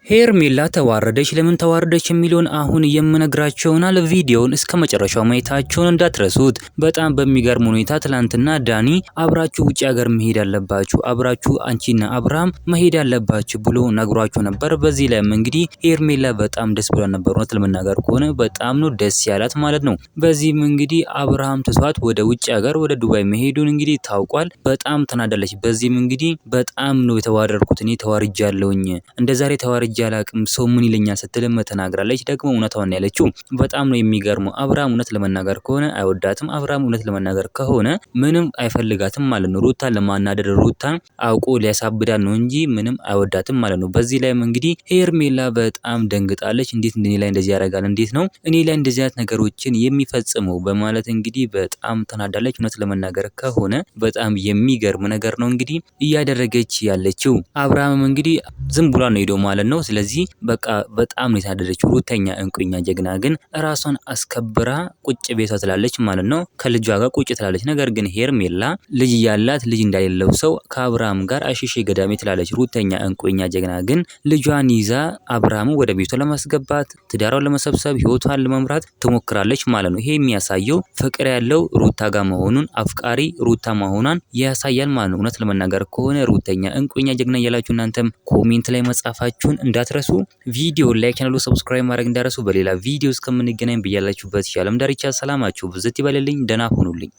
ሄርሜላ ተዋረደች። ለምን ተዋረደች የሚለውን አሁን የምነግራችሁና ቪዲዮውን እስከ መጨረሻው ማየታችሁን እንዳትረሱት። በጣም በሚገርም ሁኔታ ትላንትና ዳኒ አብራችሁ ውጭ ሀገር መሄድ አለባችሁ፣ አብራችሁ አንቺና አብርሃም መሄድ አለባችሁ ብሎ ነግሯችሁ ነበር። በዚህ ላይም እንግዲህ ሄርሜላ በጣም ደስ ብሏ ነበር። እውነት ለመናገር ከሆነ በጣም ነው ደስ ያላት ማለት ነው። በዚህም እንግዲህ አብርሃም ተሷት ወደ ውጭ ሀገር ወደ ዱባይ መሄዱን እንግዲህ ታውቋል። በጣም ተናዳለች። በዚህም እንግዲህ በጣም ነው የተዋረድኩት፣ እኔ ተዋርጃለሁኝ፣ እንደዛሬ ተዋርጃ አላቅም፣ ሰው ምን ይለኛል ስትልም ተናግራለች። ደግሞ እውነታውን ያለችው በጣም ነው የሚገርመው። አብርሃም እውነት ለመናገር ከሆነ አይወዳትም። አብርሃም እውነት ለመናገር ከሆነ ምንም አይፈልጋትም ማለት ነው። ሩታን ለማናደድ ሩታን አውቆ ሊያሳብዳን ነው እንጂ ምንም አይወዳትም ማለት ነው። በዚህ ላይም እንግዲህ ሄርሜላ በጣም ደንግጣለች። እንዴት እኔ ላይ እንደዚህ ያደርጋል? እንዴት ነው እኔ ላይ እንደዚህ አይነት ነገሮችን የሚፈጽመው? በማለት እንግዲህ በጣም ተናዳለች። እውነት ለመናገር ከሆነ በጣም የሚገርም ነገር ነው እንግዲህ እያደረገች ያለችው። አብርሃምም እንግዲህ ዝም ብሏ ነው ሄዶ ማለት ነው። ስለዚህ በቃ በጣም ነው የተናደደችው። ሩተኛ እንቁኛ ጀግና ግን ራሷን አስከብራ ቁጭ ቤቷ ትላለች ማለት ነው። ከልጇ ጋር ቁጭ ትላለች። ነገር ግን ሄርሜላ ልጅ ያላት ልጅ እንዳሌለው ሰው ከአብርሃም ጋር አሽሼ ገዳሜ ትላለች። ሩተኛ እንቁኛ ጀግና ግን ልጇን ይዛ አብርሃም ወደ ቤቷ ለማስገባት ትዳሯን ለመሰብሰብ ህይወቷን ለመምራት ትሞክራለች ማለት ነው። ይሄ የሚያሳየው ፍቅር ያለው ሩታ ጋር መሆኑን አፍቃሪ ሩታ መሆኗን ያሳያል ማለት ነው። እውነት ለመናገር ከሆነ ሩተኛ እንቁኛ ጀግና እያላችሁ እናንተም ኮሜንት ላይ መጻፋችሁን እንዳትረሱ። ቪዲዮ ላይክ ቻናሉ ሰብስክራይብ ማድረግ እንዳትረሱ። በሌላ ቪዲዮ እስከምንገናኝ በያላችሁበት የዓለም ዳርቻ ሰላማችሁ ብዝት ይበልልኝ። ደህና ሁኑልኝ።